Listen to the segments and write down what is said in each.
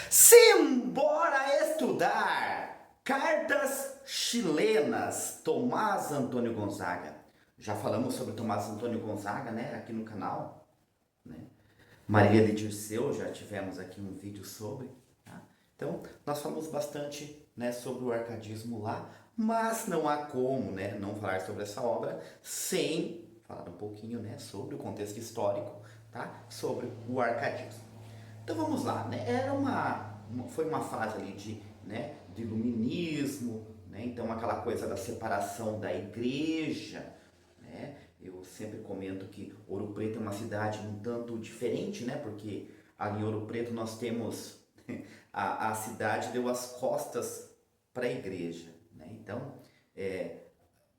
Simbora estudar! Cartas chilenas, Tomás Antônio Gonzaga. Já falamos sobre Tomás Antônio Gonzaga, né, aqui no canal, né? Maria de Dirceu, já tivemos aqui um vídeo sobre, tá? Então, nós falamos bastante, né, sobre o arcadismo lá, mas não há como, né, não falar sobre essa obra sem falar um pouquinho, né, sobre o contexto histórico, tá? Sobre o arcadismo. Então vamos lá, né? Foi uma fase ali de iluminismo, né? Então aquela coisa da separação da igreja, né? Eu sempre comento que Ouro Preto é uma cidade um tanto diferente, né? Porque ali em Ouro Preto nós temos a cidade deu as costas para a igreja, né? Então é,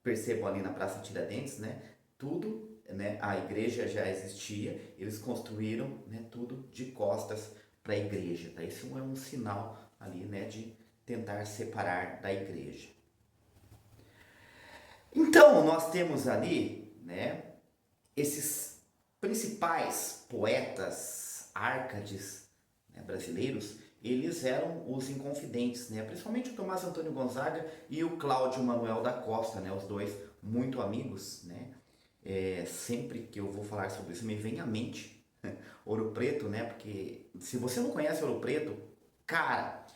percebam ali na Praça Tiradentes, né? Tudo, né? A igreja já existia, eles construíram, né? Tudo de costas para a igreja, tá? Isso é um sinal ali, né? De tentar separar da igreja. Então nós temos ali, né? Esses principais poetas árcades, né, brasileiros, eles eram os inconfidentes, né? Principalmente o Tomás Antônio Gonzaga e o Cláudio Manuel da Costa, né? Os dois muito amigos, né? Sempre que eu vou falar sobre isso me vem à mente Ouro Preto, né? Porque se você não conhece Ouro Preto, cara,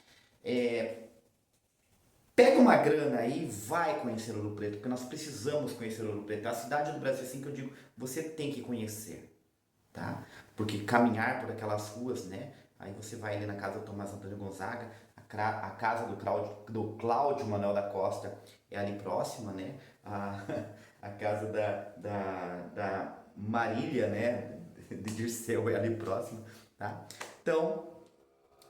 pega uma grana aí e vai conhecer Ouro Preto, porque nós precisamos conhecer Ouro Preto. É a cidade do Brasil assim que eu digo, você tem que conhecer, tá? Porque caminhar por aquelas ruas, né? Aí você vai ali na casa do Tomás Antônio Gonzaga, a casa do Cláudio Manuel da Costa é ali próxima, né? A casa da Marília, né? De Dirceu é ali próxima, tá? Então,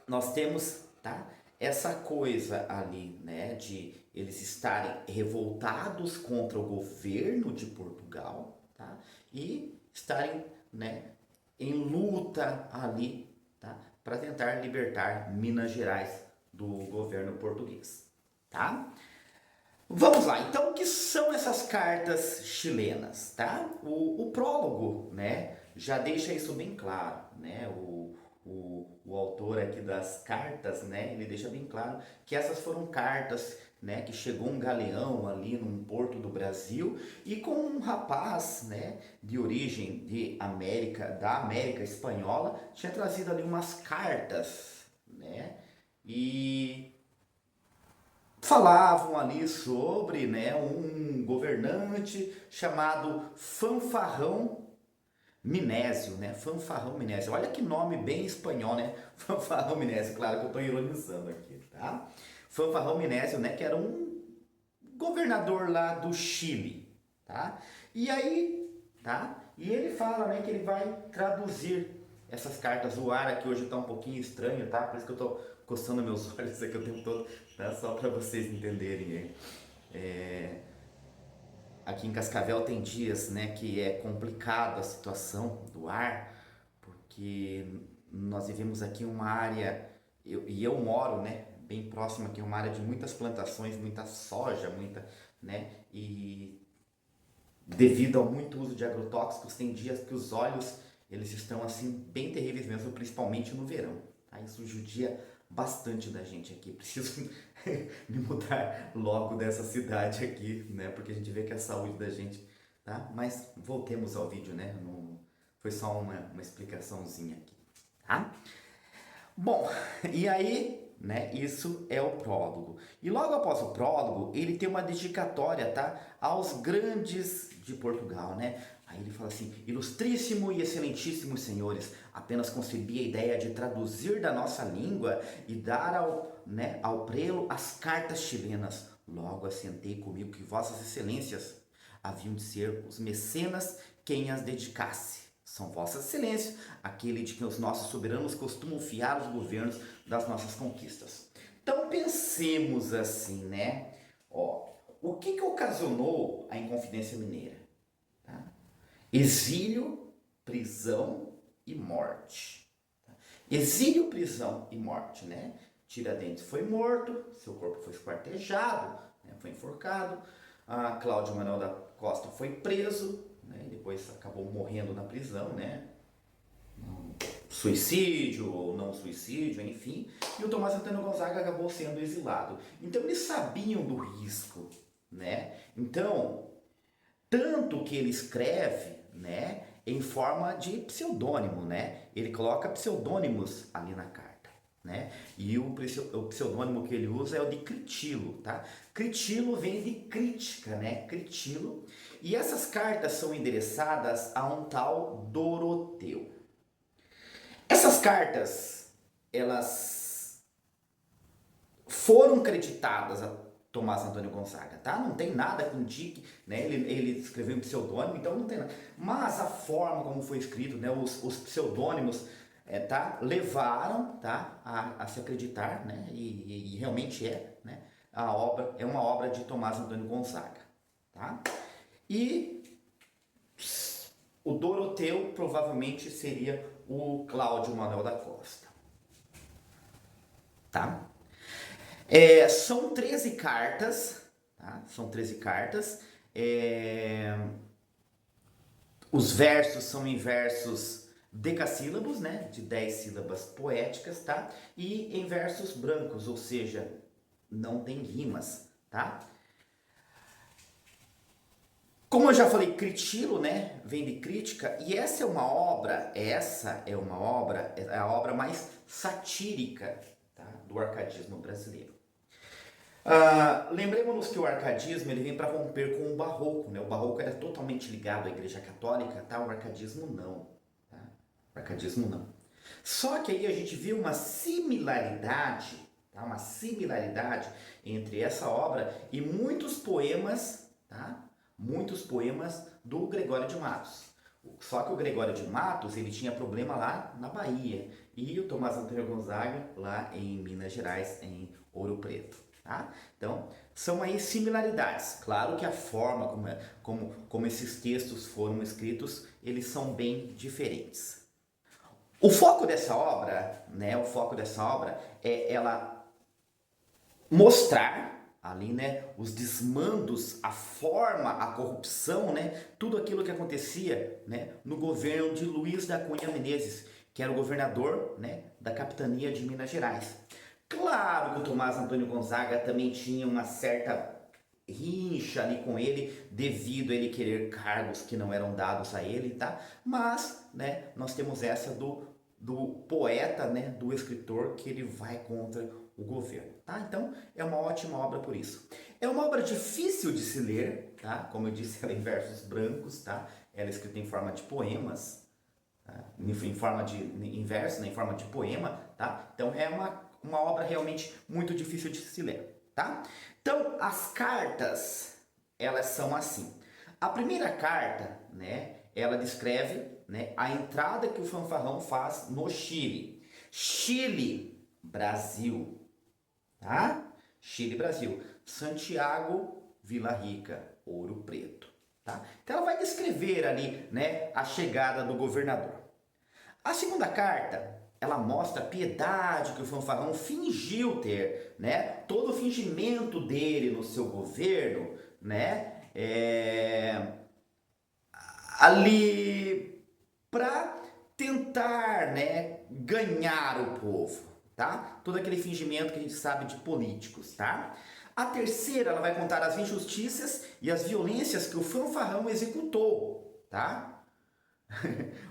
nós temos, tá? Essa coisa ali, né? De eles estarem revoltados contra o governo de Portugal, tá? E estarem, né? Em luta ali, tá? Para tentar libertar Minas Gerais do governo português, tá? Vamos lá, então o que são essas cartas chilenas, tá? O prólogo, né, já deixa isso bem claro, né? O autor aqui das cartas, né, ele deixa bem claro que essas foram cartas, né, que chegou um galeão ali num porto do Brasil e com um rapaz, né, de origem da América Espanhola, tinha trazido ali umas cartas, né, e falavam ali sobre, né, um governante chamado Fanfarrão Minésio, né? Fanfarrão Minésio. Olha que nome bem espanhol, né? Fanfarrão Minésio. Claro que eu estou ironizando aqui, tá? Fanfarrão Minésio, né? Que era um governador lá do Chile, tá? E aí, tá? E ele fala, né, que ele vai traduzir essas cartas. O ar aqui hoje tá um pouquinho estranho, tá? Por isso que eu tô coçando meus olhos aqui o tempo todo, tá? Só para vocês entenderem aí. Aqui em Cascavel tem dias, né, que é complicado a situação do ar, porque nós vivemos aqui uma área, eu moro, né, bem próximo aqui, uma área de muitas plantações, muita soja, muita, né, e devido ao muito uso de agrotóxicos, tem dias que os olhos eles estão assim bem terríveis mesmo, principalmente no verão. Tá? Isso judia bastante da gente aqui. Preciso me mudar logo dessa cidade aqui, né? Porque a gente vê que a saúde da gente, tá? Mas voltemos ao vídeo, né? Não, foi só uma explicaçãozinha aqui, tá? Bom, e aí, né, isso é o prólogo. E logo após o prólogo, ele tem uma dedicatória, tá, aos grandes de Portugal, né? Aí ele fala assim: Ilustríssimo e excelentíssimos senhores, apenas concebi a ideia de traduzir da nossa língua e dar ao prelo as cartas chilenas. Logo assentei comigo que vossas excelências haviam de ser os mecenas quem as dedicasse. São vossas excelências, aquele de que os nossos soberanos costumam fiar os governos das nossas conquistas. Então pensemos assim, né? Ó, o que ocasionou a Inconfidência Mineira? Tá? Exílio, prisão e morte. Tá? Exílio, prisão e morte, né? Tiradentes foi morto, seu corpo foi esquartejado, né? Foi enforcado. A Cláudio Manuel da Costa foi preso, né? E depois acabou morrendo na prisão, né? suicídio ou não suicídio, enfim, e o Tomás Antônio Gonzaga acabou sendo exilado. Então eles sabiam do risco, né? Então, tanto que ele escreve, né, em forma de pseudônimo, né? Ele coloca pseudônimos ali na carta, né? E o pseudônimo que ele usa é o de Critilo, tá? Critilo vem de crítica, né? Critilo. E essas cartas são endereçadas a um tal Doroteu. Essas cartas, elas foram creditadas a Tomás Antônio Gonzaga, tá? Não tem nada que indique, né? Ele escreveu um pseudônimo, então não tem nada. Mas a forma como foi escrito, né? Os pseudônimos, tá? Levaram, tá? A se acreditar, né? E realmente é, né? A obra é uma obra de Tomás Antônio Gonzaga, tá? E o Doroteu provavelmente seria o Cláudio Manuel da Costa, tá? São 13 cartas, tá? São 13 cartas. Os versos são em versos decassílabos, né? De 10 sílabas poéticas, tá? E em versos brancos, ou seja, não tem rimas, tá? Como eu já falei, critilo, né? Vem de crítica, e essa é a obra mais satírica, tá? Do arcadismo brasileiro. Lembremos-nos que o arcadismo ele vem para romper com o barroco, né? O barroco era totalmente ligado à Igreja Católica, tá? O arcadismo não, tá? O arcadismo não. Só que aí a gente viu uma similaridade, tá? Uma similaridade entre essa obra e muitos poemas, tá? Muitos poemas do Gregório de Matos. Só que o Gregório de Matos ele tinha problema lá na Bahia e o Tomás Antônio Gonzaga lá em Minas Gerais, em Ouro Preto. Tá? Então, são aí similaridades. Claro que a forma como esses textos foram escritos, eles são bem diferentes. O foco dessa obra, né, o foco dessa obra é ela mostrar ali, né, os desmandos, a forma, a corrupção, né, tudo aquilo que acontecia, né, no governo de Luiz da Cunha Menezes, que era o governador, né, da capitania de Minas Gerais. Claro que o Tomás Antônio Gonzaga também tinha uma certa rincha ali com ele, devido a ele querer cargos que não eram dados a ele, tá? Mas, né, nós temos essa do poeta, né, do escritor, que ele vai contra o governo, tá? Então, é uma ótima obra por isso. É uma obra difícil de se ler, tá? Como eu disse, ela é em versos brancos, tá? Ela é escrita em forma de poemas, tá? Em verso, né, em forma de poema, tá? Então, é uma obra realmente muito difícil de se ler, tá? Então, as cartas, elas são assim. A primeira carta, né, ela descreve, né, a entrada que o fanfarrão faz no Chile. Chile, Brasil, tá? Chile, Brasil. Santiago, Vila Rica, Ouro Preto, tá? Então, ela vai descrever ali, né, a chegada do governador. A segunda carta, ela mostra a piedade que o fanfarrão fingiu ter, né? Todo o fingimento dele no seu governo, né? Ali para tentar, né, ganhar o povo, tá? Todo aquele fingimento que a gente sabe de políticos, tá? A terceira, ela vai contar as injustiças e as violências que o fanfarrão executou, tá?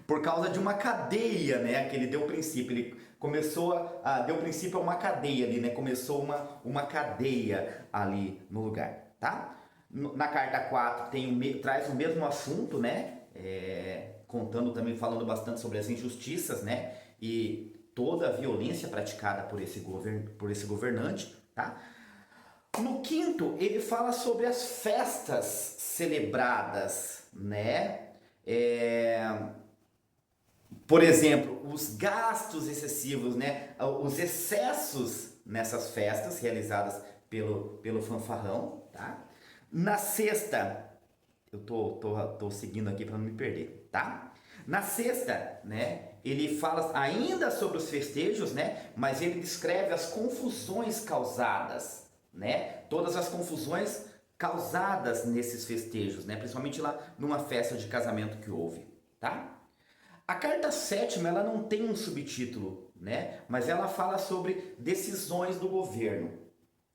Por causa de uma cadeia, né, que ele deu princípio. Ele deu princípio a uma cadeia ali, né? Começou uma cadeia ali no lugar, tá? Na carta 4 traz o mesmo assunto, né? Contando também, falando bastante sobre as injustiças, né? E toda a violência praticada por esse governante, tá? No quinto, ele fala sobre as festas celebradas, né? Por exemplo, os gastos excessivos, né? Os excessos nessas festas realizadas pelo fanfarrão, tá? Na sexta, eu tô seguindo aqui para não me perder, tá? Na sexta, né? Ele fala ainda sobre os festejos, né? Mas ele descreve as confusões causadas, né? Todas as confusões causadas nesses festejos, né? Principalmente lá numa festa de casamento que houve, tá? A carta sétima, ela não tem um subtítulo, né? Mas ela fala sobre decisões do governo,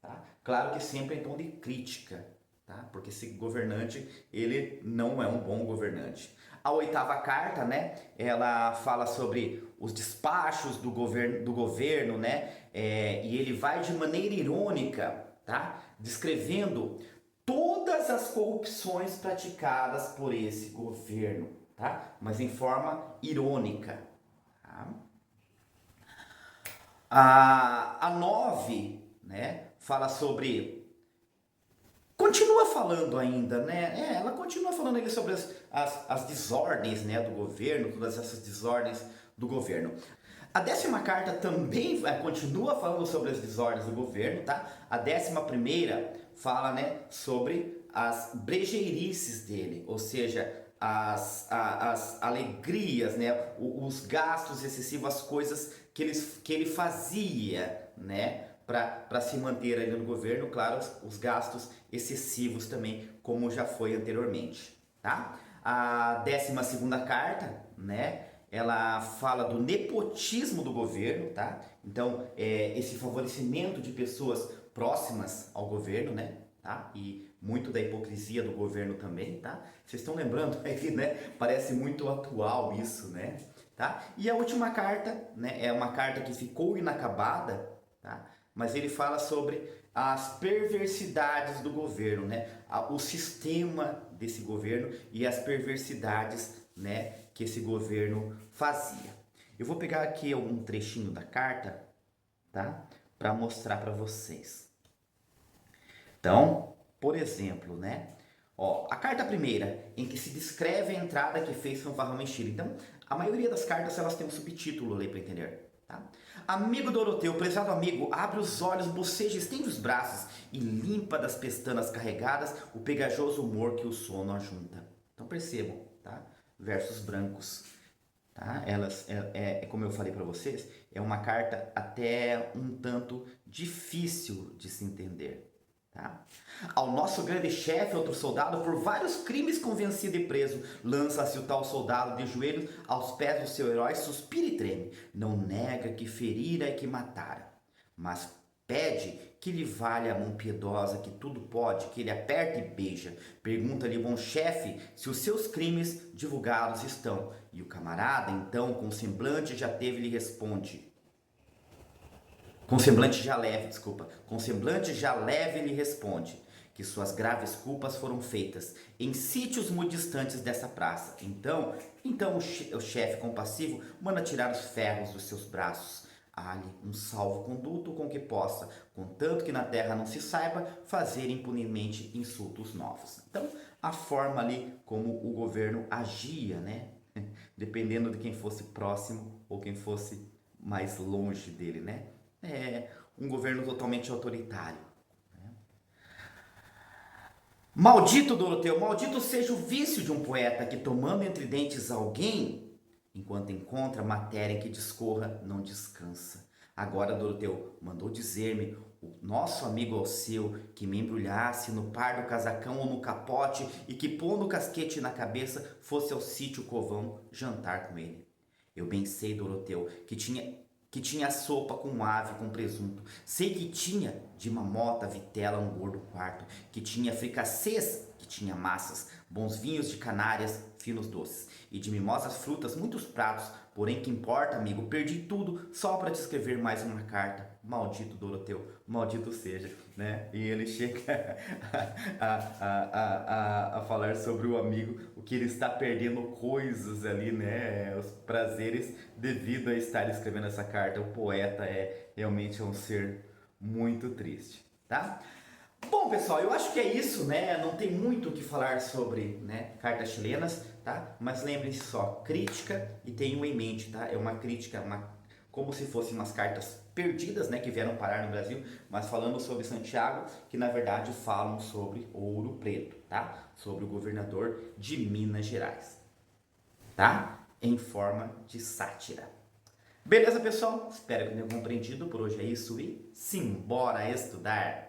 tá? Claro que sempre em tom de crítica, tá? Porque esse governante, ele não é um bom governante. A oitava carta, né? Ela fala sobre os despachos do governo, né? E ele vai de maneira irônica, tá? Descrevendo todas as corrupções praticadas por esse governo, tá? Mas em forma irônica. Tá? A 9, né, fala sobre. Continua falando ainda, né? Ela continua falando ali sobre as desordens, né, do governo, todas essas desordens do governo. A 10ª carta também continua falando sobre as desordens do governo, tá? A 11ª fala, né, sobre as brejeirices dele, ou seja, as alegrias, né, os gastos excessivos, as coisas que ele fazia, né, para se manter ali no governo, claro, os gastos excessivos também, como já foi anteriormente, tá? A 12ª carta, né, ela fala do nepotismo do governo, tá? Então, esse favorecimento de pessoas próximas ao governo, né? Tá? E muito da hipocrisia do governo também, tá? Vocês estão lembrando aí, né? Parece muito atual isso, né? Tá? E a última carta, né? É uma carta que ficou inacabada, tá? Mas ele fala sobre as perversidades do governo, né? O sistema desse governo e as perversidades, né, que esse governo fazia. Eu vou pegar aqui um trechinho da carta, tá? Para mostrar para vocês. Então, por exemplo, né? Ó, a carta primeira, em que se descreve a entrada que fez fanfarrão em Chile. Então, a maioria das cartas elas têm um subtítulo ali para entender. Tá? Amigo Doroteu, prezado amigo, abre os olhos, boceja, estende os braços e limpa das pestanas carregadas o pegajoso humor que o sono ajunta. Então percebam, tá? Versos brancos. Tá? Elas, como eu falei para vocês, é uma carta até um tanto difícil de se entender. Tá? Ao nosso grande chefe, outro soldado, por vários crimes convencido e preso, lança-se o tal soldado de joelhos aos pés do seu herói, suspira e treme. Não nega que ferira e que matara, mas pede que lhe valha a mão piedosa, que tudo pode, que ele aperta e beija. Pergunta-lhe, bom chefe, se os seus crimes divulgados estão. E o camarada, então, com semblante já teve, lhe responde. Com semblante já leve, desculpa. Com semblante já leve lhe responde que suas graves culpas foram feitas em sítios muito distantes dessa praça. Então o chefe compassivo manda tirar os ferros dos seus braços. Há-lhe um salvo-conduto com que possa, contanto que na terra não se saiba, fazer impunemente insultos novos. Então, a forma ali como o governo agia, né? Dependendo de quem fosse próximo ou quem fosse mais longe dele, né? Um governo totalmente autoritário. Maldito Doroteu, maldito seja o vício de um poeta que, tomando entre dentes alguém, enquanto encontra matéria que discorra, não descansa. Agora Doroteu mandou dizer-me, o nosso amigo Alceu, que me embrulhasse no par do casacão ou no capote e que, pondo o casquete na cabeça, fosse ao sítio Covão jantar com ele. Eu bem sei, Doroteu, que tinha sopa com ave com presunto. Sei que tinha de mamota, vitela, um gordo quarto. Que tinha fricassês, que tinha massas, bons vinhos de canárias, finos doces. E de mimosas frutas, muitos pratos. Porém, que importa, amigo, perdi tudo só para te escrever mais uma carta. Maldito Doroteu, maldito seja, né? E ele chega a falar sobre o amigo, o que ele está perdendo coisas ali, né? Os prazeres devido a estar escrevendo essa carta. O poeta realmente um ser muito triste, tá? Bom, pessoal, eu acho que é isso, né? Não tem muito o que falar sobre, né, cartas chilenas, tá? Mas lembrem-se só, crítica e tenham em mente, tá? É uma crítica, como se fossem umas cartas perdidas, né, que vieram parar no Brasil, mas falando sobre Santiago, que na verdade falam sobre Ouro Preto, tá? Sobre o governador de Minas Gerais, tá? Em forma de sátira. Beleza, pessoal? Espero que tenham compreendido. Por hoje é isso e simbora estudar!